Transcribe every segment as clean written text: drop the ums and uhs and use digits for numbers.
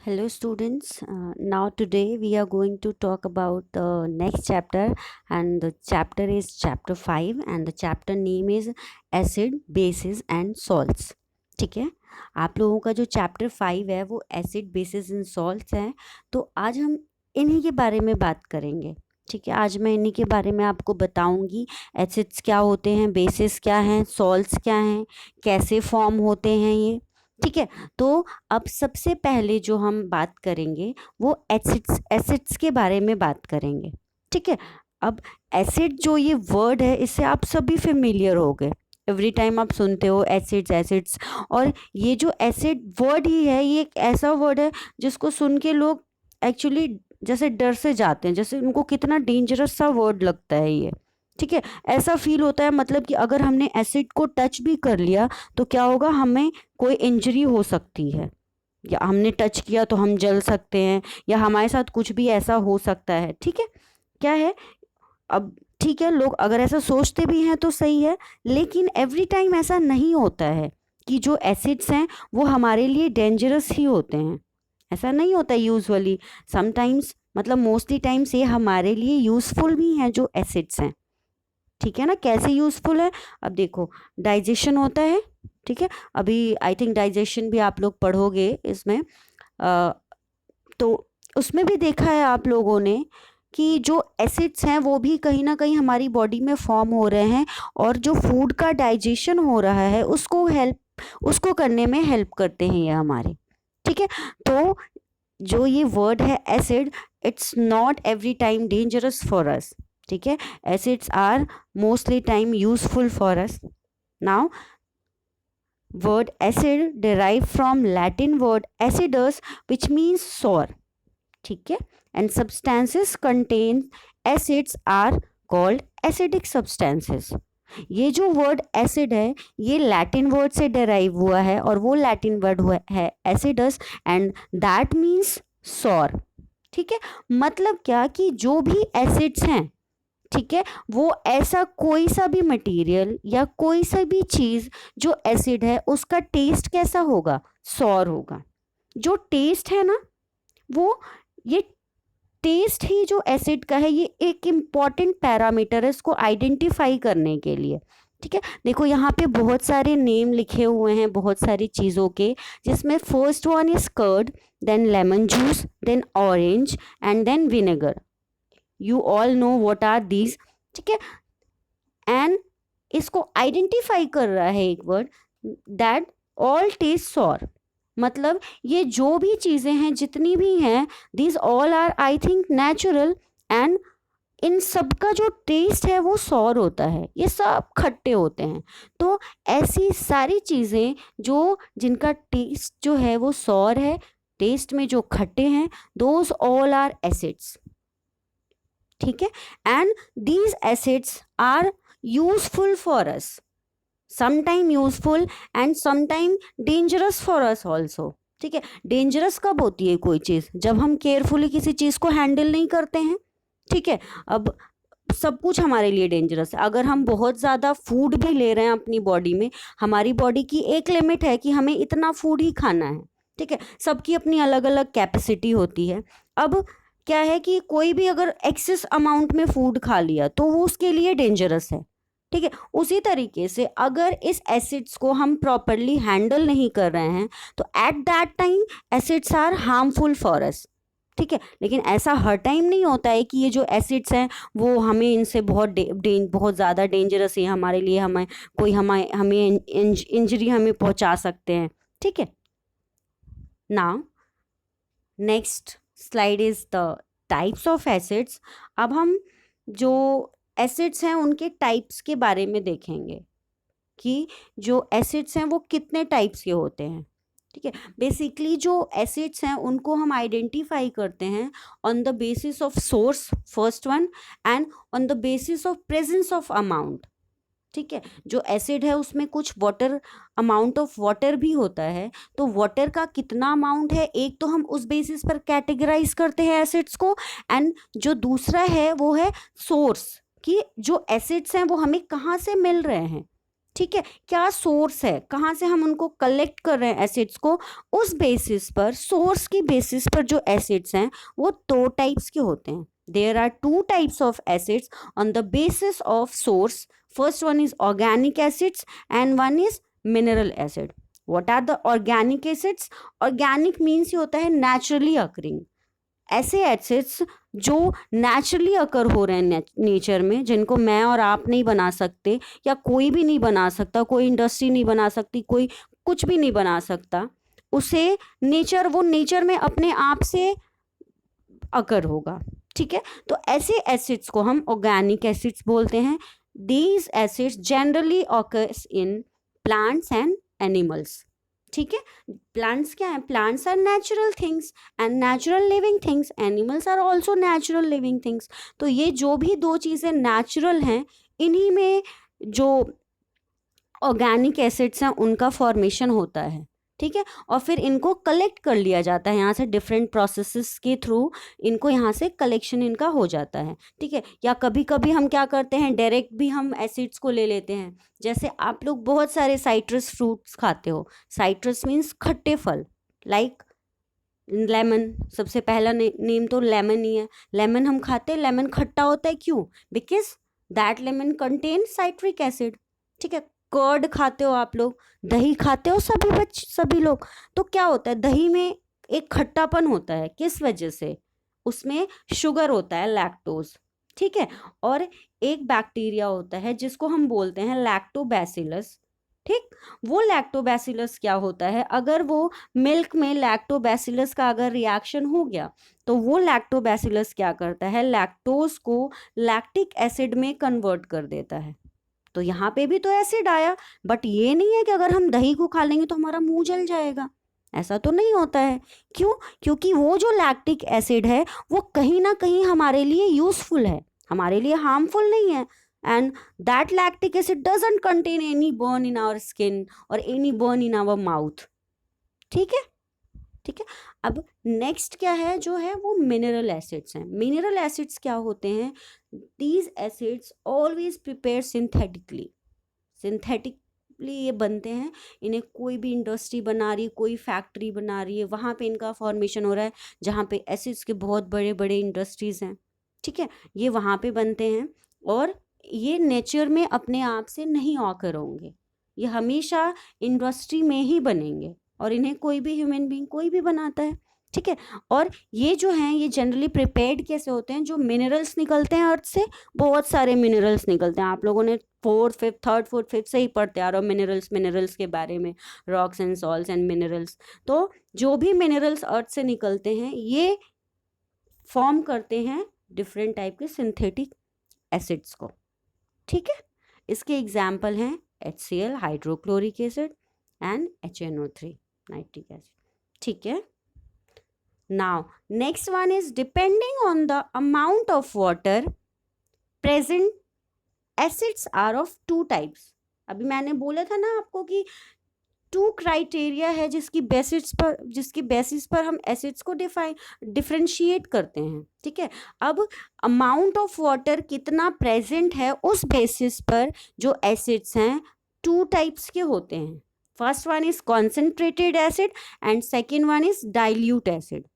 Hello, students. Now, today we are going to talk about the next chapter, and the chapter is chapter 5, and the chapter name is Acid, Bases and Salts. ठीक है, आप लोगों का जो chapter 5 है वो acid basis and salts है। तो आज हम इन्हीं के बारे में बात करेंगे। ठीक है, आज मैं इन्हीं के बारे में आपको बताऊंगी। एसिड्स क्या होते हैं, बेसिस क्या हैं, सॉल्ट्स क्या हैं, कैसे फॉर्म होते हैं ये। ठीक है, तो अब सबसे पहले जो हम बात करेंगे वो एसिड्स के बारे में बात करेंगे। ठीक है, अब एसिड जो ये वर्ड है इससे आप सभी फेमिलियर हो गए। एवरी टाइम आप सुनते हो एसिड्स एसिड्स। और ये जो एसिड वर्ड ही है ये एक ऐसा वर्ड है जिसको सुन के लोग एक्चुअली जैसे डर से जाते हैं, जैसे उनको कितना डेंजरस सा वर्ड लगता है ये। ठीक है, ऐसा फील होता है मतलब कि अगर हमने एसिड को टच भी कर लिया तो क्या होगा, हमें कोई इंजरी हो सकती है, या हमने टच किया तो हम जल सकते हैं, या हमारे साथ कुछ भी ऐसा हो सकता है। ठीक है, क्या है अब, ठीक है, लोग अगर ऐसा सोचते भी हैं तो सही है, लेकिन एवरी टाइम ऐसा नहीं होता है कि जो एसिड्स हैं वो हमारे लिए डेंजरस ही होते हैं। ऐसा नहीं होता यूजुअली। समटाइम्स मतलब मोस्टली टाइम्स ये हमारे लिए यूज़फुल भी हैं जो एसिड्स हैं। ठीक है ना, कैसे यूज़फुल है, अब देखो, डाइजेशन होता है। ठीक है, अभी आई थिंक डाइजेशन भी आप लोग पढ़ोगे इसमें। तो उसमें भी देखा है आप लोगों ने कि जो एसिड्स हैं वो भी कहीं ना कहीं हमारी बॉडी में फॉर्म हो रहे हैं, और जो फूड का डाइजेशन हो रहा है उसको करने में हेल्प करते हैं ये हमारे। ठीक है, तो जो ये वर्ड है acid, it's not every time dangerous for us. ठीक है, acids are mostly time useful for us. Now, word acid derived from Latin word acidus which means sour. ठीक है, and substances contain acids are called acidic substances. ये जो word acid है ये Latin word से derive हुआ है, और वो लैटिन वर्ड है acidus, and that means sour. ठीक है, मतलब क्या कि जो भी एसिड्स हैं, ठीक है, वो ऐसा कोई सा भी मटेरियल या कोई सा भी चीज़ जो एसिड है उसका टेस्ट कैसा होगा, सॉर होगा। जो टेस्ट है ना, वो ये टेस्ट ही जो एसिड का है ये एक इम्पॉर्टेंट पैरामीटर है इसको आइडेंटिफाई करने के लिए। ठीक है, देखो यहाँ पे बहुत सारे नेम लिखे हुए हैं बहुत सारी चीज़ों के, जिसमें first one is curd, then lemon juice, then orange and then vinegar. You all know what are these. ठीक है, एंड इसको आइडेंटिफाई कर रहा है एक word, that all taste sour. मतलब ये जो भी चीज़ें हैं जितनी भी हैं, these all are I think natural, and इन सब का जो टेस्ट है वो सॉर होता है, ये सब खट्टे होते हैं। तो ऐसी सारी चीज़ें जो जिनका टेस्ट जो है वो सॉर है, टेस्ट में जो खट्टे हैं, दोज ऑल आर एसिड्स। ठीक है, and these acids are useful for us, sometime useful and sometime dangerous for us also. ठीक है, डेंजरस कब होती है कोई चीज़, जब हम केयरफुली किसी चीज़ को हैंडल नहीं करते हैं। ठीक है, अब सब कुछ हमारे लिए डेंजरस है। अगर हम बहुत ज़्यादा फूड भी ले रहे हैं अपनी बॉडी में, हमारी बॉडी की एक लिमिट है कि हमें इतना फूड ही खाना है। ठीक है, सबकी अपनी अलग अलग कैपेसिटी होती है। अब क्या है कि कोई भी अगर एक्सेस अमाउंट में फूड खा लिया तो वो उसके लिए डेंजरस है। ठीक है, उसी तरीके से अगर इस एसिड्स को हम प्रॉपरली हैंडल नहीं कर रहे हैं तो at that time acids are harmful for us. ठीक है, लेकिन ऐसा हर टाइम नहीं होता है कि ये जो एसिड्स हैं वो हमें इनसे बहुत ज़्यादा डेंजरस है हमारे लिए, हमें कोई हमें इंजरी हमें पहुंचा सकते हैं। ठीक है, now next slide is the types of acids. अब हम जो एसिड्स हैं उनके टाइप्स के बारे में देखेंगे कि जो एसिड्स हैं वो कितने टाइप्स के होते हैं। ठीक है, बेसिकली जो एसिड्स हैं उनको हम आइडेंटिफाई करते हैं on the basis of source, first one, and on the basis of presence of amount. ठीक है, जो एसिड है उसमें कुछ वाटर, अमाउंट ऑफ वाटर भी होता है, तो वाटर का कितना अमाउंट है एक तो हम उस बेसिस पर कैटेगराइज करते हैं एसिड्स को, एंड जो दूसरा है वो है सोर्स, कि जो एसिड्स हैं वो हमें कहाँ से मिल रहे हैं। ठीक है, क्या सोर्स है, कहाँ से हम उनको कलेक्ट कर रहे हैं एसिड्स को, उस बेसिस पर, सोर्स की बेसिस पर जो एसिड्स हैं वो दो टाइप्स के होते हैं. There are two types of acids on the basis of source. First one is organic acids and one is mineral acid. What are the organic acids? Organic means ये होता है नेचुरली अकरिंग, ऐसे acids जो naturally occur हो रहे हैं nature में, जिनको मैं और आप नहीं बना सकते या कोई भी नहीं बना सकता, कोई इंडस्ट्री नहीं बना सकती, कोई कुछ भी नहीं बना सकता, उसे वो नेचर में अपने आप से अकर होगा. ठीक है, तो ऐसे एसिड्स को हम ऑर्गेनिक एसिड्स बोलते हैं. These acids generally occurs in plants and animals. ठीक है, प्लांट्स क्या है? Plants are natural things and natural living things. Animals are also natural living things. तो ये जो भी दो चीज़ें नेचुरल हैं, इन्हीं में जो ऑर्गेनिक एसिड्स हैं उनका फॉर्मेशन होता है. ठीक है, और फिर इनको कलेक्ट कर लिया जाता है यहाँ से, डिफरेंट प्रोसेसेस के थ्रू इनको यहाँ से कलेक्शन इनका हो जाता है. ठीक है, या कभी कभी हम क्या करते हैं, डायरेक्ट भी हम एसिड्स को ले लेते हैं. जैसे आप लोग बहुत सारे साइट्रस फ्रूट्स खाते हो. साइट्रस मीन्स खट्टे फल, लाइक लेमन. सबसे पहला नेम तो लेमन ही है. लेमन हम खाते हैं, लेमन खट्टा होता है. क्यों? Because that lemon contain citric acid. ठीक है, कर्ड खाते हो आप लोग, दही खाते हो सभी लोग. तो क्या होता है, दही में एक खट्टापन होता है. किस वजह से? उसमें शुगर होता है, लैक्टोज. ठीक है, और एक बैक्टीरिया होता है जिसको हम बोलते हैं लैक्टोबैसिलस. ठीक, वो लैक्टोबैसिलस क्या होता है, अगर वो मिल्क में लैक्टोबैसिलस का अगर रिएक्शन हो गया तो वो लैक्टोबैसिलस क्या करता है, लैक्टोज को लैक्टिक एसिड में कन्वर्ट कर देता है. तो यहाँ पे भी तो एसिड आया, बट ये नहीं है कि अगर हम दही को खा लेंगे तो हमारा मुंह जल जाएगा. ऐसा तो नहीं होता है. क्यों? क्योंकि वो जो लैक्टिक एसिड है वो कहीं ना कहीं हमारे लिए यूजफुल है, हमारे लिए हार्मफुल नहीं है. And that lactic acid doesn't contain any burn in our skin और any burn in our mouth. ठीक है, ठीक है. अब नेक्स्ट क्या है, जो है वो मिनरल एसिड्स हैं. मिनरल एसिड्स क्या होते हैं? These acids always prepare synthetically ये बनते हैं. इन्हें कोई भी इंडस्ट्री बना रही है, कोई फैक्ट्री बना रही है, वहाँ पे इनका फॉर्मेशन हो रहा है जहाँ पे एसिड्स के बहुत बड़े बड़े इंडस्ट्रीज हैं. ठीक है, ये वहाँ पे बनते हैं और ये नेचर में अपने आप से नहीं ऑकर होंगे. ये हमेशा इंडस्ट्री में ही बनेंगे और इन्हें कोई भी ह्यूमन बीइंग कोई भी बनाता है. ठीक है, और ये जो हैं ये जनरली प्रिपेयर्ड कैसे होते हैं? जो मिनरल्स निकलते हैं अर्थ से, बहुत सारे मिनरल्स निकलते हैं. आप लोगों ने थर्ड फोर्थ फिफ्थ से ही पढ़ते आ रहे हो मिनरल्स के बारे में, rocks and salts and minerals. तो जो भी मिनरल्स अर्थ से निकलते हैं ये फॉर्म करते हैं डिफरेंट टाइप के सिंथेटिक एसिड्स को. ठीक है, इसके एग्जाम्पल हैं HCl hydrochloric acid and HNO3 nitric acid. ठीक है, now next one is depending on the amount of water present, acids are of two types. अभी मैंने बोला था ना आपको कि टू क्राइटेरिया है जिसकी बेसिस पर हम एसिड्स को डिफरेंशिएट करते हैं. ठीक है, अब अमाउंट ऑफ वाटर कितना प्रेजेंट है उस बेसिस पर जो एसिड्स हैं टू टाइप्स के होते हैं. First one is concentrated acid and second one is dilute acid.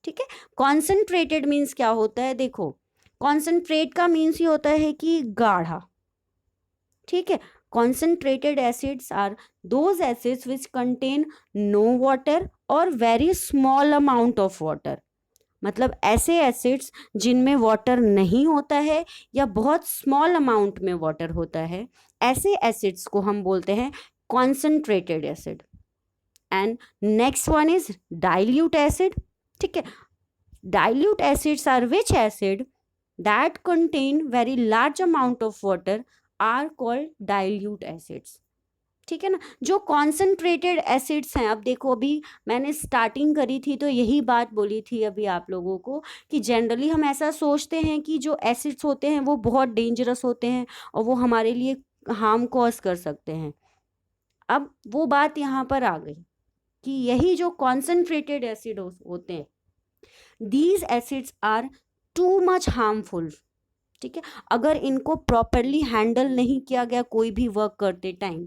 ठीक है, कॉन्सेंट्रेटेड मीन्स क्या होता है? देखो, कॉन्सेंट्रेट का मीन्स ये होता है कि गाढ़ा. ठीक है, concentrated acids are those acids which contain no water or very small amount of water. मतलब ऐसे एसिड्स जिनमें वाटर नहीं होता है या बहुत स्मॉल अमाउंट में वाटर होता है, ऐसे एसिड्स को हम बोलते हैं concentrated acid. And next one is dilute acid. ठीक है, dilute acids are which acid that contain very large amount of water are called dilute acids. ठीक है ना. जो कॉन्सेंट्रेटेड एसिड्स हैं, अब देखो अभी मैंने स्टार्टिंग करी थी तो यही बात बोली थी अभी आप लोगों को कि जनरली हम ऐसा सोचते हैं कि जो एसिड्स होते हैं वो बहुत डेंजरस होते हैं और वो हमारे लिए हार्म कॉज कर सकते हैं. अब वो बात यहाँ पर आ गई कि यही जो कॉन्सेंट्रेटेड एसिड होते हैं, these acids are too much harmful. ठीक है, अगर इनको प्रॉपरली हैंडल नहीं किया गया कोई भी वर्क करते टाइम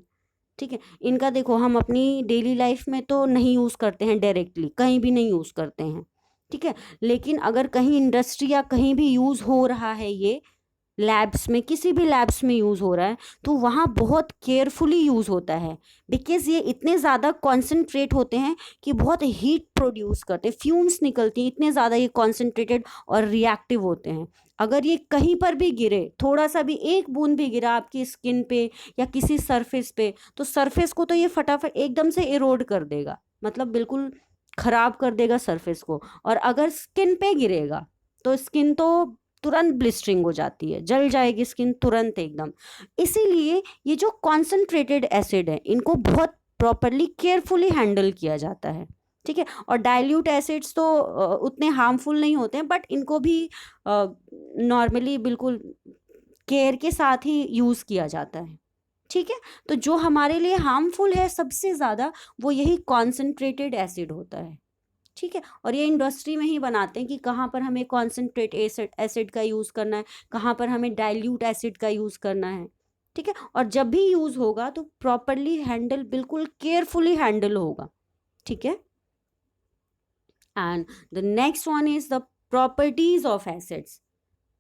ठीक है। इनका देखो हम अपनी डेली लाइफ में तो नहीं यूज़ करते हैं, डायरेक्टली कहीं भी नहीं यूज़ करते हैं, ठीक है। लेकिन अगर कहीं इंडस्ट्री या कहीं भी यूज़ हो रहा है, ये लैब्स में, किसी भी लैब्स में यूज़ हो रहा है, तो वहाँ बहुत केयरफुली यूज़ होता है, बिकॉज ये इतने ज़्यादा कॉन्सेंट्रेट होते हैं कि बहुत हीट प्रोड्यूस करते हैं, फ्यूम्स निकलती हैं, इतने ज़्यादा ये कॉन्सेंट्रेटेड और रिएक्टिव होते हैं। अगर ये कहीं पर भी गिरे, थोड़ा सा भी एक बूंद भी गिरा आपकी स्किन पे या किसी सरफेस पे, तो सरफेस को तो ये फटाफट एकदम से इरोड कर देगा, मतलब बिल्कुल खराब कर देगा सरफेस को। और अगर स्किन पे गिरेगा तो स्किन तो तुरंत ब्लिस्टरिंग हो जाती है, जल जाएगी स्किन तुरंत एकदम। इसीलिए ये जो कॉन्सेंट्रेटेड एसिड है, इनको बहुत प्रॉपरली केयरफुली हैंडल किया जाता है, ठीक है। और डाइल्यूट एसिड्स तो उतने हार्मफुल नहीं होते हैं, बट इनको भी नॉर्मली बिल्कुल केयर के साथ ही यूज़ किया जाता है, ठीक है। तो जो हमारे लिए हार्मफुल है सबसे ज़्यादा, वो यही कॉन्सेंट्रेटेड एसिड होता है, ठीक है। और ये इंडस्ट्री में ही बनाते हैं कि कहाँ पर हमें कॉन्सेंट्रेट एसिड का यूज़ करना है, कहाँ पर हमें डाइल्यूट एसिड का यूज़ करना है, ठीक है। और जब भी यूज़ होगा तो प्रॉपरली हैंडल, बिल्कुल केयरफुली हैंडल होगा, ठीक है। And the next one is the properties of acids.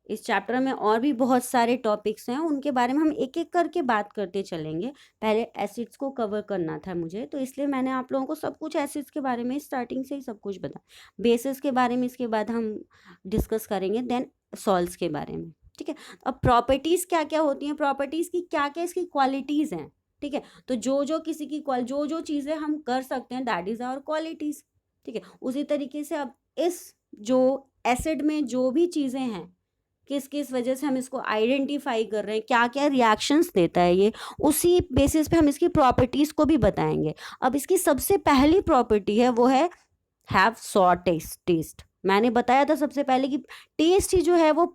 इस चैप्टर में और भी बहुत सारे टॉपिक्स हैं, उनके बारे में हम एक एक करके बात करते चलेंगे। पहले एसिड्स को कवर करना था मुझे, तो इसलिए मैंने आप लोगों को सब कुछ एसिड्स के बारे में स्टार्टिंग से ही सब कुछ बताया। बेसिस के बारे में इसके बाद हम डिस्कस करेंगे, देन सॉल्ट्स के बारे में, ठीक है। अब प्रॉपर्टीज़ क्या क्या होती हैं, प्रॉपर्टीज़ की क्या क्या इसकी क्वालिटीज़ हैं, ठीक है। तो जो किसी की जो चीज़ें हम कर सकते हैं, दैट इज़ आवर क्वालिटीज़, ठीक है। उसी तरीके से अब इस जो एसिड में जो भी चीज़ें हैं, किस किस वजह से हम इसको आइडेंटिफाई कर रहे हैं, क्या क्या रिएक्शंस देता है ये, उसी बेसिस पे हम इसकी प्रॉपर्टीज़ को भी बताएंगे। अब इसकी सबसे पहली प्रॉपर्टी है, वो है हैव सॉर टेस्ट। मैंने बताया था सबसे पहले कि टेस्ट ही जो है वो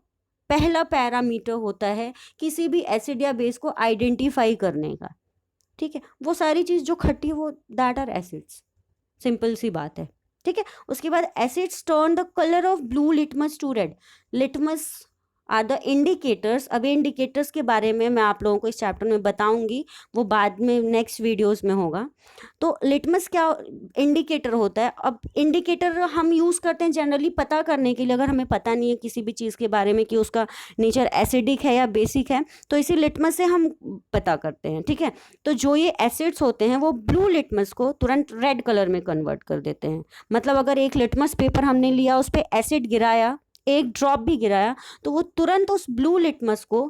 पहला पैरामीटर होता है किसी भी एसिड या बेस को आइडेंटिफाई करने का, ठीक है। वो सारी चीज़ जो खट्टी है वो दैट आर एसिड्स, सिंपल सी बात है, ठीक है। उसके बाद acids turn the colour of blue litmus to red. Litmus are the indicators. अब इंडिकेटर्स के बारे में मैं आप लोगों को इस चैप्टर में बताऊंगी, वो बाद में नेक्स्ट वीडियोस में होगा। तो लिटमस क्या इंडिकेटर होता है। अब इंडिकेटर हम यूज़ करते हैं जनरली पता करने के लिए, अगर हमें पता नहीं है किसी भी चीज़ के बारे में कि उसका नेचर एसिडिक है या बेसिक है, तो इसी लिटमस से हम पता करते हैं, ठीक है। तो जो ये एसिड्स होते हैं वो ब्लू लिटमस को तुरंत रेड कलर में कन्वर्ट कर देते हैं। मतलब अगर एक लिटमस पेपर हमने लिया, उस पर एसिड गिराया, एक ड्रॉप भी गिराया, तो वो तुरंत उस ब्लू लिटमस को,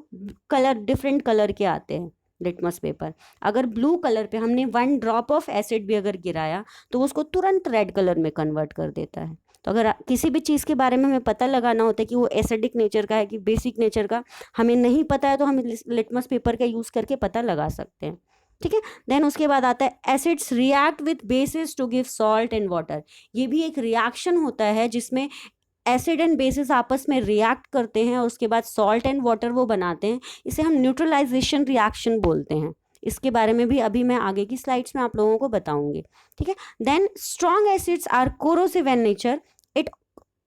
कलर डिफरेंट कलर के आते हैं लिटमस पेपर, अगर ब्लू कलर पे हमने 1 ड्रॉप ऑफ एसिड भी अगर गिराया तो उसको तुरंत रेड कलर में कन्वर्ट कर देता है। तो अगर किसी भी चीज़ के बारे में हमें पता लगाना होता है कि वो एसिडिक नेचर का है कि बेसिक नेचर का, हमें नहीं पता है, तो हम लिटमस पेपर का यूज़ करके पता लगा सकते हैं, ठीक है। देन उसके बाद आता है acids react with bases to give salt and water. ये भी एक रिएक्शन होता है जिसमें एसिड एंड बेसिस आपस में रिएक्ट करते हैं और उसके बाद सॉल्ट एंड वाटर वो बनाते हैं। इसे हम न्यूट्रलाइजेशन रिएक्शन बोलते हैं। इसके बारे में भी अभी मैं आगे की स्लाइड्स में आप लोगों को बताऊंगी, ठीक है। Then strong acids are corrosive in nature, it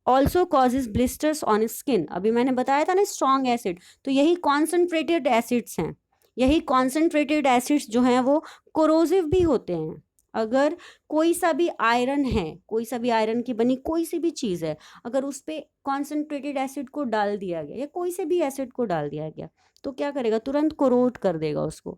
also causes blisters on skin. अभी मैंने बताया था ना स्ट्रॉन्ग एसिड, तो यही कॉन्सेंट्रेटेड एसिड्स हैं। यही कॉन्सेंट्रेटेड एसिड्स जो हैं वो कोरोसिव भी होते हैं। अगर कोई सा भी आयरन है, कोई सा भी आयरन की बनी कोई सी भी चीज़ है, अगर उस पर कॉन्सेंट्रेटेड एसिड को डाल दिया गया या कोई से भी एसिड को डाल दिया गया, तो क्या करेगा, तुरंत कोरोड कर देगा उसको।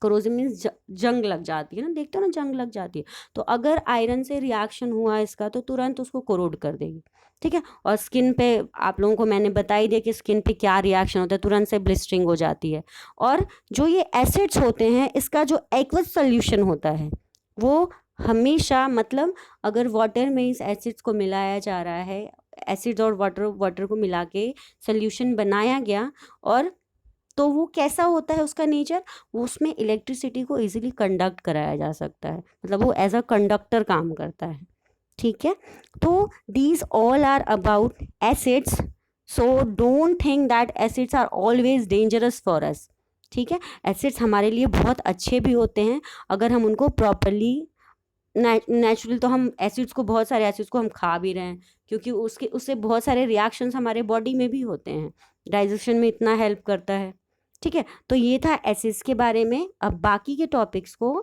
कोरोजिव मीन्स जंग लग जाती है ना, देखते हो ना, जंग लग जाती है। तो अगर आयरन से रिएक्शन हुआ इसका, तो तुरंत उसको कोरोड कर देगी, ठीक है। और स्किन पे आप लोगों को मैंने बता ही दिया कि स्किन पे क्या रिएक्शन होता है, तुरंत से ब्लिस्टरिंग हो जाती है। और जो ये एसिड्स होते हैं, इसका जो एक्वस सोल्यूशन होता है वो हमेशा, मतलब अगर वाटर में इस एसिड्स को मिलाया जा रहा है, एसिड्स और वाटर को मिला के सोल्यूशन बनाया गया, और तो वो कैसा होता है उसका नेचर, वो उसमें इलेक्ट्रिसिटी को इजीली कंडक्ट कराया जा सकता है, मतलब वो एज अ कंडक्टर काम करता है, ठीक है। तो these all are about acids, so don't think that acids are always dangerous for us, ठीक है। एसिड्स हमारे लिए बहुत अच्छे भी होते हैं अगर हम उनको प्रॉपरली, नेचुरल, तो हम एसिड्स को, बहुत सारे एसिड्स को हम खा भी रहे हैं, क्योंकि उससे बहुत सारे रिएक्शंस हमारे बॉडी में भी होते हैं, डाइजेशन में इतना हेल्प करता है, ठीक है, तो ये था एसिड्स के बारे में। अब बाकी के टॉपिक्स को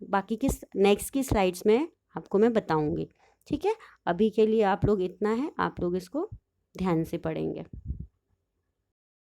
बाकी की नेक्स्ट की स्लाइड्स में आपको मैं बताऊंगी। ठीक है, अभी के लिए आप लोग इतना है, आप लोग इसको ध्यान से पढ़ेंगे।